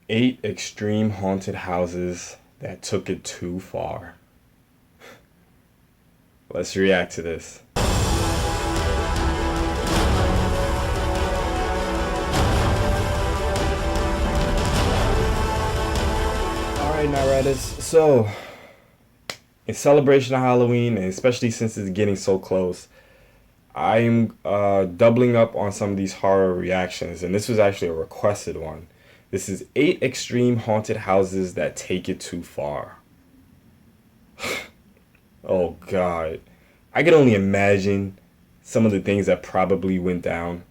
8 extreme haunted houses that took it too far. Let's react to this. Alright, Night Riders. So, in celebration of Halloween, and especially since it's getting so close, I'm doubling up on some of these horror reactions, and this was actually a requested one. This is 8 extreme haunted houses that take it too far. Oh God, I can only imagine some of the things that probably went down.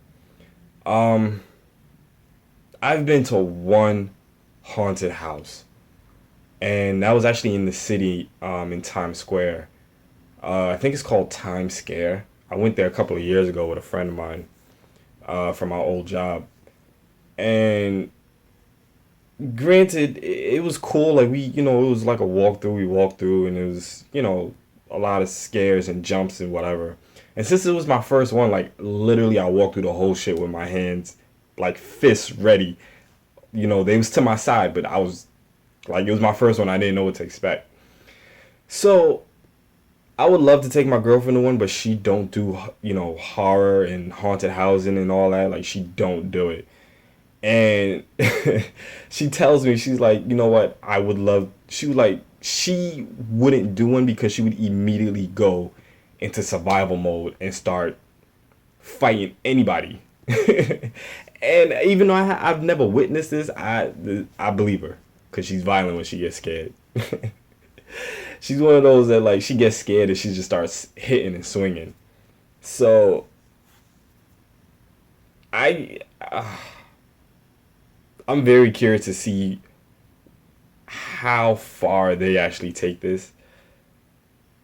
Um, I've been to one haunted house, and that was actually in the city, in Times Square. I think it's called Times Scare. I went there a couple of years ago with a friend of mine, from my old job, and granted, it was cool. Like it was like a walkthrough. We walked through, and it was, a lot of scares and jumps and whatever. And since it was my first one, like literally, I walked through the whole shit with my hands, like fists ready. They was to my side, but I was like, it was my first one. I didn't know what to expect. So I would love to take my girlfriend to one, but she don't do horror and haunted housing and all that. Like she don't do it. And she tells me, she's like, you know what, I would love, she was like, she wouldn't do one because she would immediately go into survival mode and start fighting anybody. And even though I've never witnessed this, I believe her because she's violent when she gets scared. She's one of those that, like, she gets scared and she just starts hitting and swinging. So I I'm very curious to see how far they actually take this.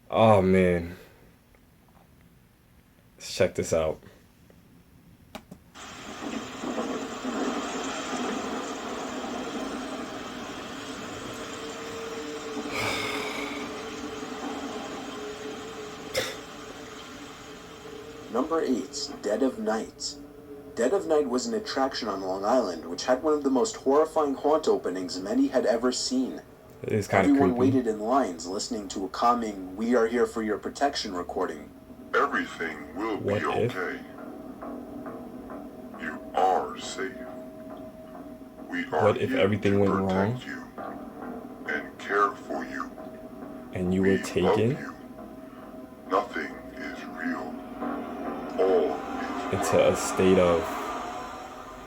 Oh man, let's check this out. Number 8, Dead of Night. Dead of Night was an attraction on Long Island which had one of the most horrifying haunt openings many had ever seen. It is kind of Everyone creepy. waited in lines listening to a calming "We are here for your protection" recording. Everything will be What if? okay. You are safe. We are What if here everything to went protect wrong you and care for you. and you We were love taken you. Nothing is real. All is into a state of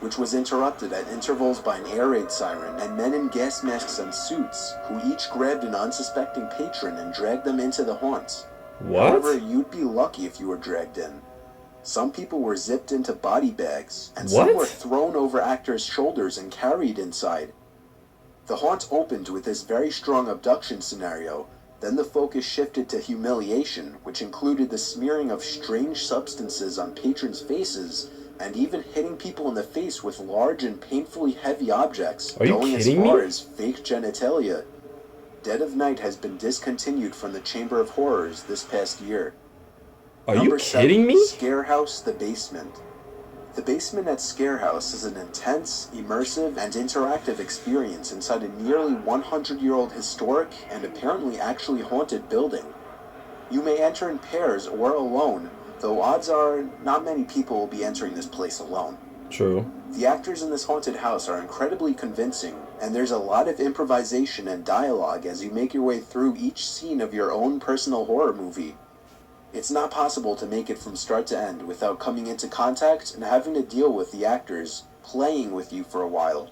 Which was interrupted at intervals by an air raid siren and men in gas masks and suits, who each grabbed an unsuspecting patron and dragged them into the haunt. However, what? you'd be lucky if you were dragged in. Some people were zipped into body bags, and some What? were thrown over actors' shoulders and carried inside. The haunt opened with this very strong abduction scenario, then the focus shifted to humiliation, which included the smearing of strange substances on patrons' faces, and even hitting people in the face with large and painfully heavy objects, Are you going as kidding far me? as fake genitalia. Dead of Night has been discontinued from the Chamber of Horrors this past year. Are you Number kidding 7, me? Scare House: The Basement. The basement at Scare House is an intense, immersive, and interactive experience inside a nearly 100-year-old historic and apparently actually haunted building. You may enter in pairs or alone, though odds are not many people will be entering this place alone. True. The actors in this haunted house are incredibly convincing, and there's a lot of improvisation and dialogue as you make your way through each scene of your own personal horror movie. It's not possible to make it from start to end without coming into contact and having to deal with the actors playing with you for a while.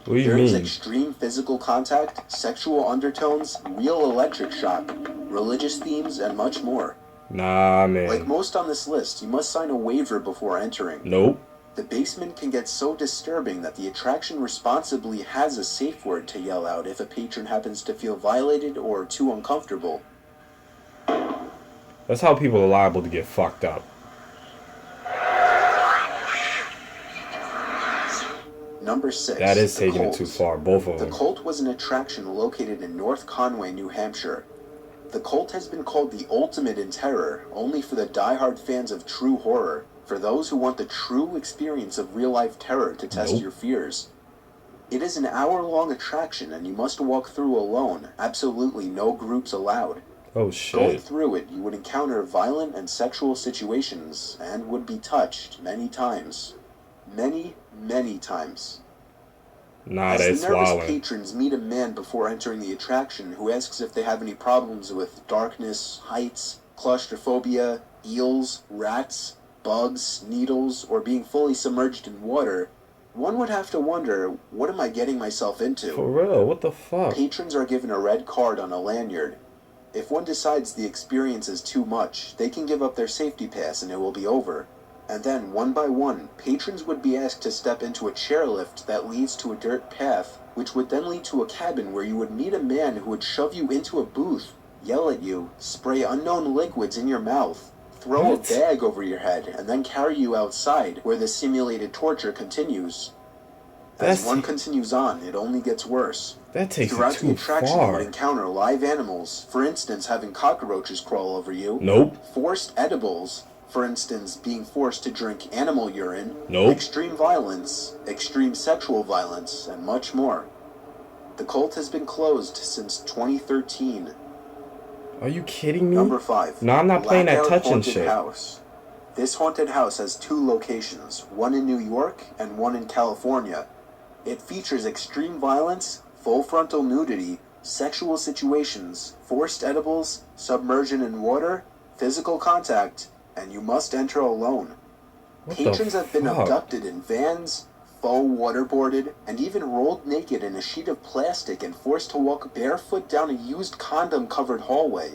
What do you There is mean? extreme physical contact, sexual undertones, real electric shock, religious themes, and much more. Nah, Like man. most on this list, you must sign a waiver before entering. Nope. The basement can get so disturbing that the attraction responsibly has a safe word to yell out if a patron happens to feel violated or too uncomfortable. That's how people are liable to get fucked up. Number 6. That is The taking it Cult. too far, both of The them. Cult was an attraction located in North Conway, New Hampshire. The Cult has been called the ultimate in terror, only for the die-hard fans of true horror, for those who want the true experience of real-life terror to test Nope. your fears. It is an hour-long attraction and you must walk through alone, absolutely no groups allowed. Oh Going shit. through it, you would encounter violent and sexual situations and would be touched many times. Many, many times. Nah, As the that's nervous wildin'. patrons meet a man before entering the attraction who asks if they have any problems with darkness, heights, claustrophobia, eels, rats, bugs, needles, or being fully submerged in water, one would have to wonder, what am I getting myself into? For real, what the fuck? Patrons are given a red card on a lanyard. If one decides the experience is too much, they can give up their safety pass and it will be over. And then, one by one, patrons would be asked to step into a chairlift that leads to a dirt path, which would then lead to a cabin where you would meet a man who would shove you into a booth, yell at you, spray unknown liquids in your mouth, throw What? a bag over your head, and then carry you outside, where the simulated torture continues. As That's one continues on, it only gets worse. that takes it Throughout the too attraction, you would far. encounter live animals, for instance, having cockroaches crawl over you. Nope. Forced edibles, for instance, being forced to drink animal urine. Nope. Extreme violence, extreme sexual violence, and much more. The cult has been closed since 2013. Are you kidding me? Number 5. No, I'm not playing that Blackout touching Haunted shit. House. This haunted house has 2 locations, one in New York and one in California. It features extreme violence, full frontal nudity, sexual situations, forced edibles, submersion in water, physical contact, and you must enter alone. What the Patrons have been fuck? abducted in vans, faux waterboarded, and even rolled naked in a sheet of plastic and forced to walk barefoot down a used condom-covered hallway.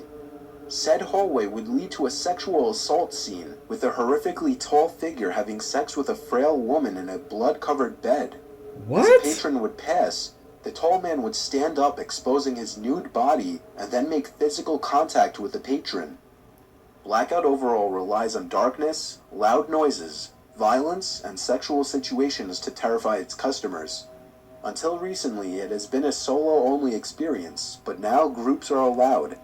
Said hallway would lead to a sexual assault scene, with a horrifically tall figure having sex with a frail woman in a blood-covered bed. As a What? patron would pass, the tall man would stand up exposing his nude body and then make physical contact with the patron. Blackout overall relies on darkness, loud noises, violence, and sexual situations to terrify its customers. Until recently, it has been a solo-only experience, but now groups are allowed.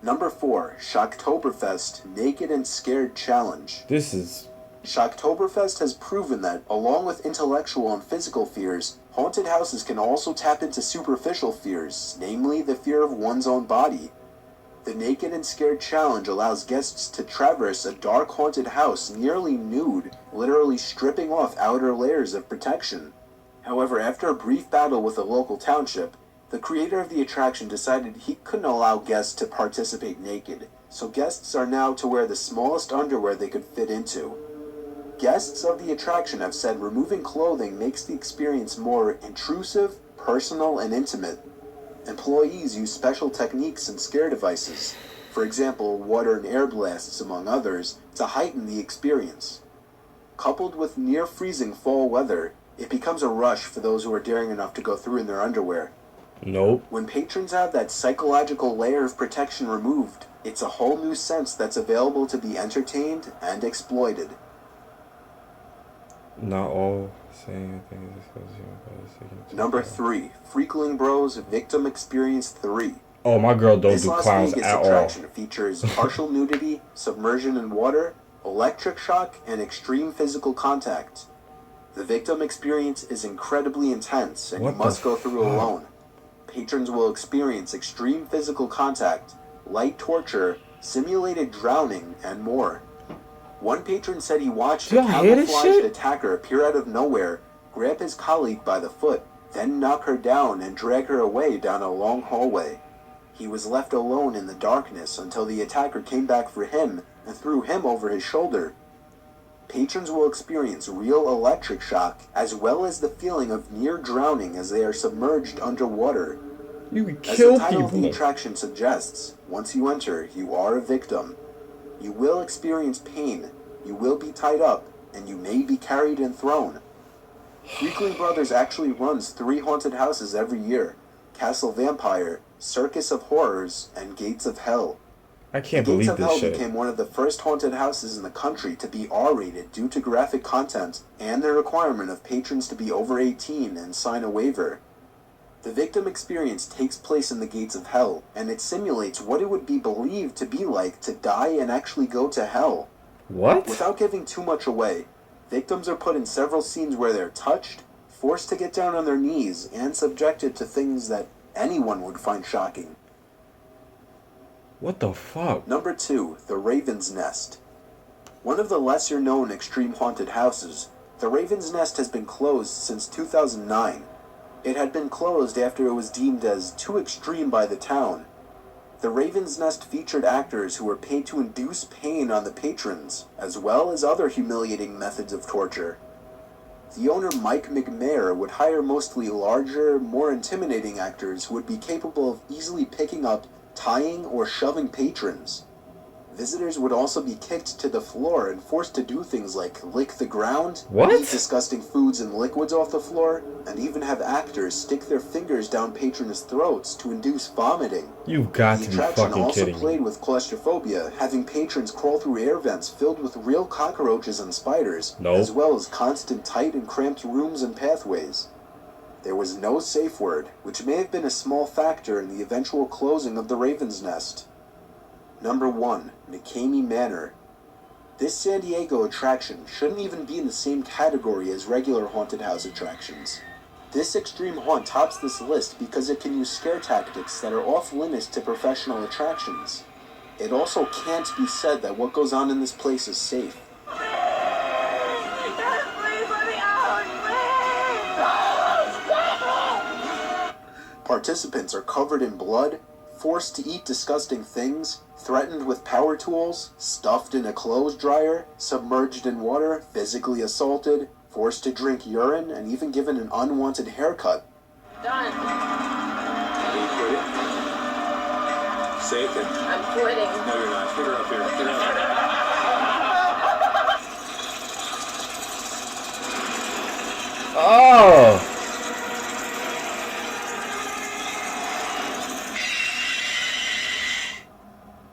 Number 4, Shocktoberfest Naked and Scared Challenge. This is Shocktoberfest has proven that, along with intellectual and physical fears, haunted houses can also tap into superficial fears, namely the fear of one's own body. The Naked and Scared Challenge allows guests to traverse a dark haunted house nearly nude, literally stripping off outer layers of protection. However, after a brief battle with a local township, the creator of the attraction decided he couldn't allow guests to participate naked, so guests are now to wear the smallest underwear they could fit into. Guests of the attraction have said removing clothing makes the experience more intrusive, personal, and intimate. Employees use special techniques and scare devices, for example, water and air blasts among others, to heighten the experience. Coupled with near-freezing fall weather, it becomes a rush for those who are daring enough to go through in their underwear. nope. When patrons have that psychological layer of protection removed, it's a whole new sense that's available to be entertained and exploited. Not all saying things. Number 3, Freakling Bros Victim Experience 3. Oh, my girl don't This do Las clowns Vegas at all. attraction features partial nudity, submersion in water, electric shock, and extreme physical contact. The victim experience is incredibly intense, and What you the must go through fuck? alone. Patrons will experience extreme physical contact, light torture, simulated drowning, and more. One patron said he watched Do a y'all hear this camouflaged shit? attacker appear out of nowhere, grab his colleague by the foot, then knock her down and drag her away down a long hallway. He was left alone in the darkness until the attacker came back for him and threw him over his shoulder. Patrons will experience real electric shock, as well as the feeling of near drowning as they are submerged underwater. You can As kill the title of the people. attraction suggests, once you enter, you are a victim. You will experience pain, you will be tied up, and you may be carried and thrown. Freakling Brothers actually runs 3 haunted houses every year: Castle Vampire, Circus of Horrors, and Gates of Hell. I can't Gates believe of this Hell shit. became one of the first haunted houses in the country to be R-rated due to graphic content and the requirement of patrons to be over 18 and sign a waiver. The victim experience takes place in the Gates of Hell, and it simulates what it would be believed to be like to die and actually go to hell. What? Without giving too much away, victims are put in several scenes where they're touched, forced to get down on their knees and subjected to things that anyone would find shocking. What the fuck? Number 2, the Raven's Nest. One of the lesser-known extreme haunted houses, the Raven's Nest has been closed since 2009. It had been closed after it was deemed as too extreme by the town. The Raven's Nest featured actors who were paid to induce pain on the patrons, as well as other humiliating methods of torture. The owner, Mccamey Manor, would hire mostly larger, more intimidating actors who would be capable of easily picking up, tying, or shoving patrons. Visitors would also be kicked to the floor and forced to do things like lick the ground, What? eat disgusting foods and liquids off the floor, and even have actors stick their fingers down patrons' throats to induce vomiting. You've got The to be attraction fucking also kidding me. played with claustrophobia, having patrons crawl through air vents filled with real cockroaches and spiders, Nope. as well as constant tight and cramped rooms and pathways. There was no safe word, which may have been a small factor in the eventual closing of the Raven's Nest. Number 1, Mccamey Manor. This San Diego attraction shouldn't even be in the same category as regular haunted house attractions. This extreme haunt tops this list because it can use scare tactics that are off limits to professional attractions. It also can't be said that what goes on in this place is safe. Participants are covered in blood, forced to eat disgusting things, threatened with power tools, stuffed in a clothes dryer, submerged in water, physically assaulted, forced to drink urine, and even given an unwanted haircut. Done. Are you quitting? Say it then. I'm quitting. No, you're not. Get her up here. Get her up here. Oh!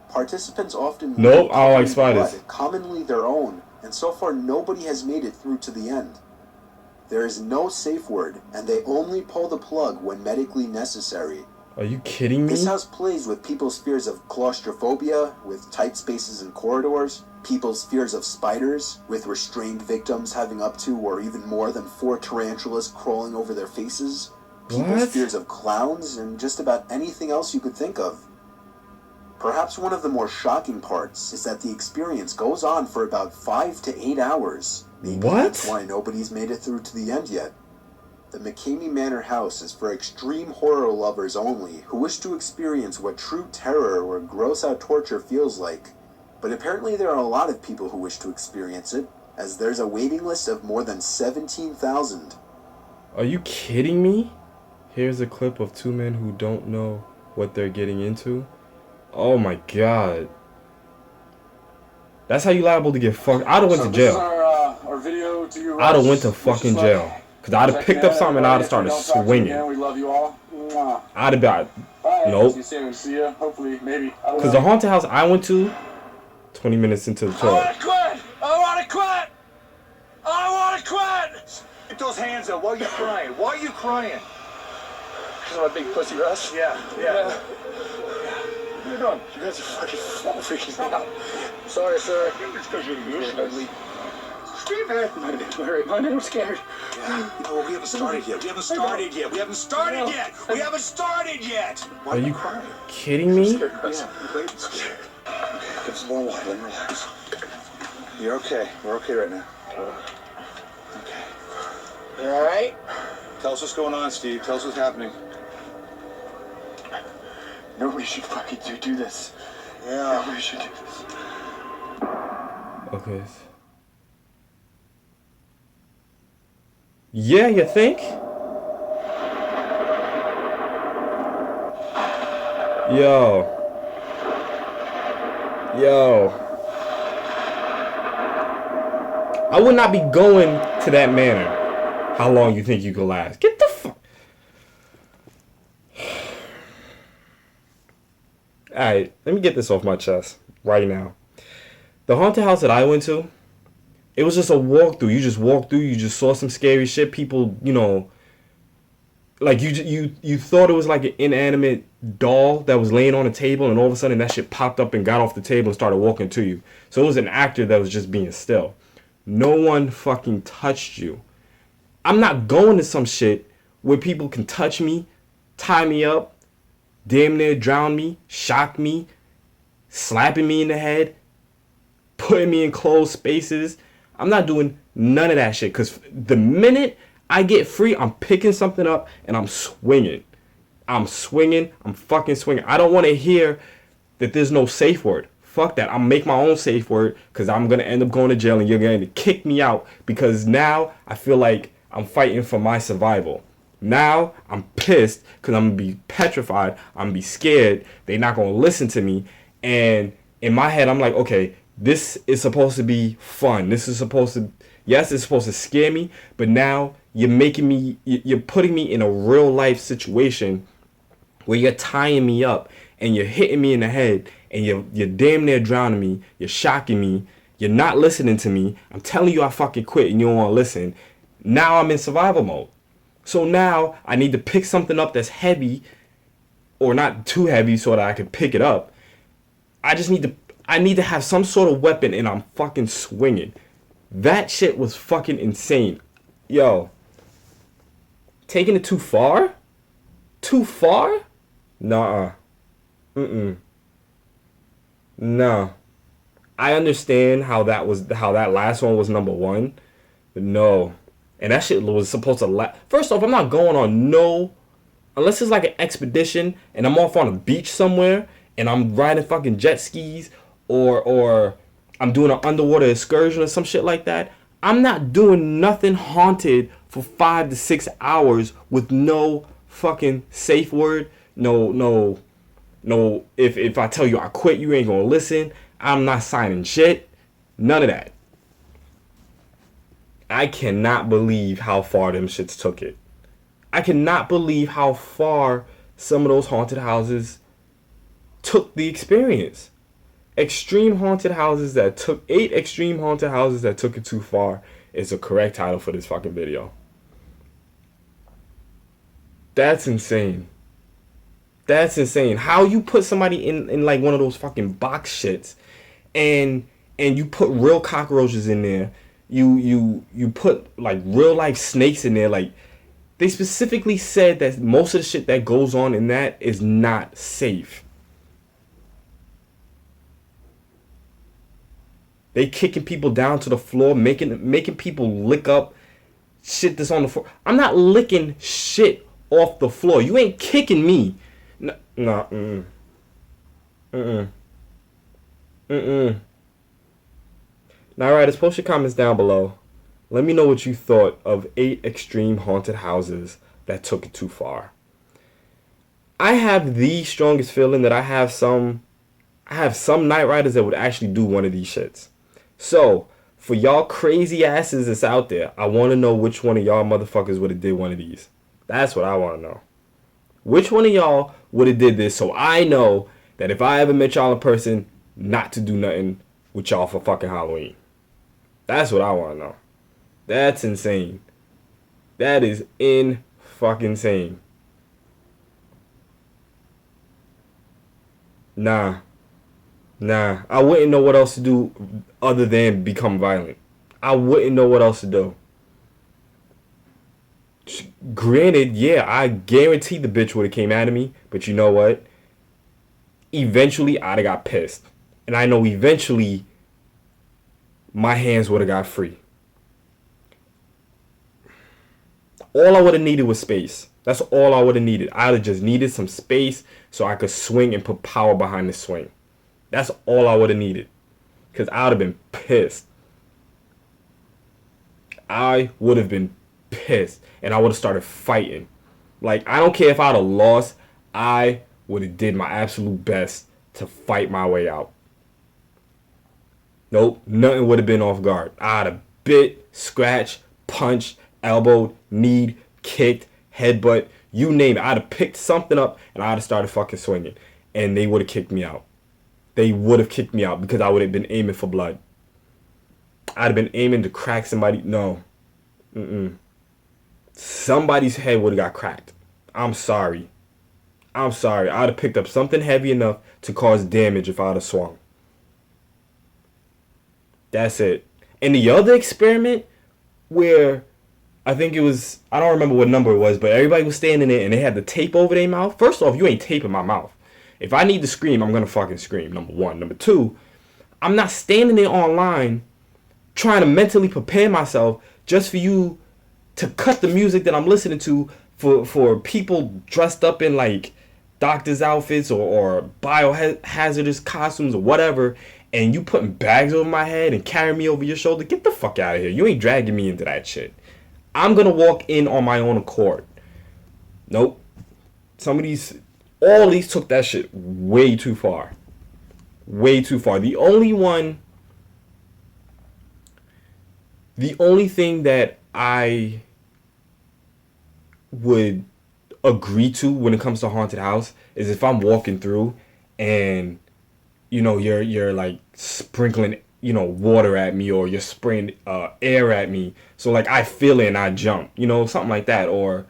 Participants often Nope, I don't like carry spiders. blood, commonly their own, and so far nobody has made it through to the end. There is no safe word, and they only pull the plug when medically necessary. Are you kidding me? This house plays with people's fears of claustrophobia, with tight spaces and corridors, people's fears of spiders, with restrained victims having up to or even more than 4 tarantulas crawling over their faces, people's What? fears of clowns, and just about anything else you could think of. Perhaps one of the more shocking parts is that the experience goes on for about 5 to 8 hours. Maybe What? that's why nobody's made it through to the end yet. The Mccamey Manor house is for extreme horror lovers only, who wish to experience what true terror or gross-out torture feels like. But apparently there are a lot of people who wish to experience it, as there's a waiting list of more than 17,000. Are you kidding me? Here's a clip of 2 men who don't know what they're getting into. Oh my god. That's how you liable to get fucked. I'd have went to This is jail. our video to you. I'd have went to fucking jail. Cause I'd have picked up something and I'd have started swinging. We love you all. Mwah. I'd have been, Bye. Nope. See you soon. See ya. Hopefully, maybe. I don't cause know. the haunted house I went to, 20 minutes into the I tour. wanna quit! I wanna quit! I wanna quit! Get those hands up. Why are you crying? Why are you crying? Because I'm a big pussy, Russ. Yeah. What are you doing? You guys are fucking freaking out. Sorry, sir. It's because you're useless. Steven! I'm scared. Yeah. No, we haven't started yet. We haven't started yet. We haven't started yet. We haven't started yet. Why Are you crying? kidding me? Yeah. Wait. Okay. Give us a little water. Let me relax. You're okay. We're okay right now. Okay. You alright? Tell us what's going on, Steve. Tell us what's happening. Nobody should fucking do this. Yeah. Nobody should do this. Okay. Yeah, you think? Yo. I would not be going to that manor. How long you think you could last? Get the fuck. Alright, let me get this off my chest right now. The haunted house that I went to, it was just a walkthrough. You just walked through, you just saw some scary shit. People, you know, like you thought it was like an inanimate doll that was laying on a table, and all of a sudden that shit popped up and got off the table and started walking to you. So it was an actor that was just being still. No one fucking touched you. I'm not going to some shit where people can touch me, tie me up, damn near drown me, shock me, slapping me in the head, putting me in closed spaces. I'm not doing none of that shit, because the minute I get free, I'm picking something up and I'm swinging. I'm fucking swinging. I don't want to hear that there's no safe word. Fuck that. I'll make my own safe word, because I'm going to end up going to jail and you're going to kick me out, because now I feel like I'm fighting for my survival. Now I'm pissed because I'm going to be petrified. I'm going to be scared. They're not going to listen to me. And in my head, I'm like, okay, this is supposed to be fun. This is supposed to, yes, it's supposed to scare me, but now you're putting me in a real life situation where you're tying me up and you're hitting me in the head and you're damn near drowning me. You're shocking me. You're not listening to me. I'm telling you I fucking quit and you don't want to listen. Now I'm in survival mode. So now I need to pick something up that's heavy, or not too heavy so that I can pick it up. I need to have some sort of weapon, and I'm fucking swinging. That shit was fucking insane. Yo. Taking it too far? Too far? Nah. Nah. I understand how that last one was number one, but no. And that shit was supposed to last. First off, I'm not going on unless it's like an expedition and I'm off on a beach somewhere and I'm riding fucking jet skis or I'm doing an underwater excursion or some shit like that. I'm not doing nothing haunted for 5 to 6 hours with no fucking safe word. No. If I tell you I quit, you ain't gonna listen. I'm not signing shit. None of that. I cannot believe how far them shits took it. I cannot believe how far some of those haunted houses took the experience. 8 extreme haunted houses that took it too far is the correct title for this fucking video. That's insane. That's insane. How you put somebody in like one of those fucking box shits and you put real cockroaches in there. You put like real life snakes in there. Like, they specifically said that most of the shit that goes on in that is not safe. They kicking people down to the floor, making people lick up shit that's on the floor. I'm not licking shit off the floor. You ain't kicking me. No. Now, alright, post your comments down below. Let me know what you thought of 8 extreme haunted houses that took it too far. I have the strongest feeling that I have some night riders that would actually do one of these shits. So, for y'all crazy asses that's out there, I want to know which one of y'all motherfuckers would have did one of these. That's what I want to know. Which one of y'all would have did this, so I know that if I ever met y'all in person, not to do nothing with y'all for fucking Halloween. That's what I want to know. That's insane. That is fucking insane. Nah. I wouldn't know what else to do other than become violent. I wouldn't know what else to do. Granted, yeah, I guarantee the bitch would have came at me, but you know what? Eventually, I'd have got pissed. And I know eventually my hands would have got free. All I would have needed was space. That's all I would have needed. I would have just needed some space so I could swing and put power behind the swing. That's all I would have needed. Because I would have been pissed. I would have been pissed. And I would have started fighting. Like, I don't care if I would have lost. I would have did my absolute best to fight my way out. Nope, nothing would have been off guard. I'd have bit, scratched, punched, elbowed, kneed, kicked, headbutt, you name it. I'd have picked something up and I'd have started fucking swinging. And they would have kicked me out. They would have kicked me out because I would have been aiming for blood. I'd have been aiming to crack somebody. No. Somebody's head would have got cracked. I'm sorry. I'd have picked up something heavy enough to cause damage if I'd have swung. That's it. And the other experiment where I think it was, I don't remember what number it was, but everybody was standing there and they had the tape over their mouth. First off, you ain't taping my mouth. If I need to scream, I'm gonna fucking scream. Number one. Number two, I'm not standing there online trying to mentally prepare myself just for you to cut the music that I'm listening to for people dressed up in like doctor's outfits or biohazardous costumes or whatever, and you putting bags over my head and carrying me over your shoulder. Get the fuck out of here. You ain't dragging me into that shit. I'm gonna walk in on my own accord. Nope. All these took that shit way too far. Way too far. The only thing that I would agree to when it comes to haunted house is if I'm walking through and you're like sprinkling water at me, or you're spraying air at me, so like I feel it and I jump, something like that. Or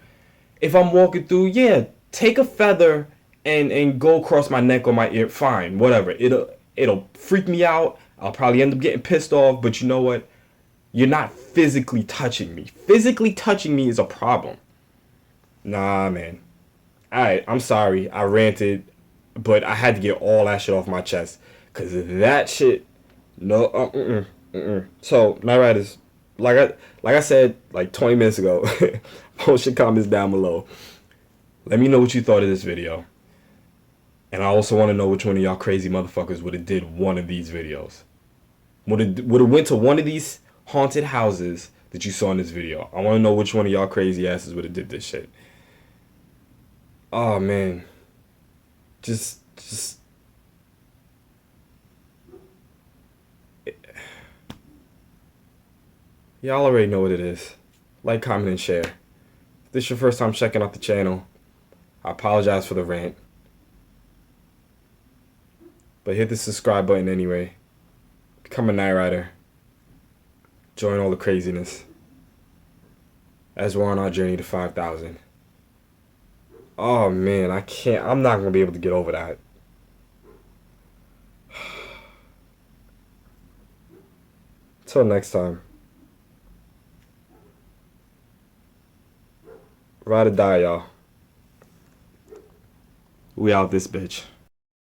if I'm walking through, yeah, take a feather and go across my neck or my ear, fine, whatever. It'll freak me out. I'll probably end up getting pissed off, but you know what? You're not physically touching me. Physically touching me is a problem. Nah, man. Alright, I'm sorry. I ranted, but I had to get all that shit off my chest. Because that shit, no, So, Night Riders, like I said like 20 minutes ago, post your comments down below. Let me know what you thought of this video. And I also want to know which one of y'all crazy motherfuckers would have did one of these videos. Would have went to one of these haunted houses that you saw in this video. I want to know which one of y'all crazy asses would have did this shit. Oh man. Just y'all already know what it is. Like, comment, and share. If this is your first time checking out the channel, I apologize for the rant. But hit the subscribe button anyway. Become a Night Rider. Join all the craziness as we're on our journey to 5,000. Oh man, I'm not gonna be able to get over that. Till next time. Ride or die, y'all. We out this bitch.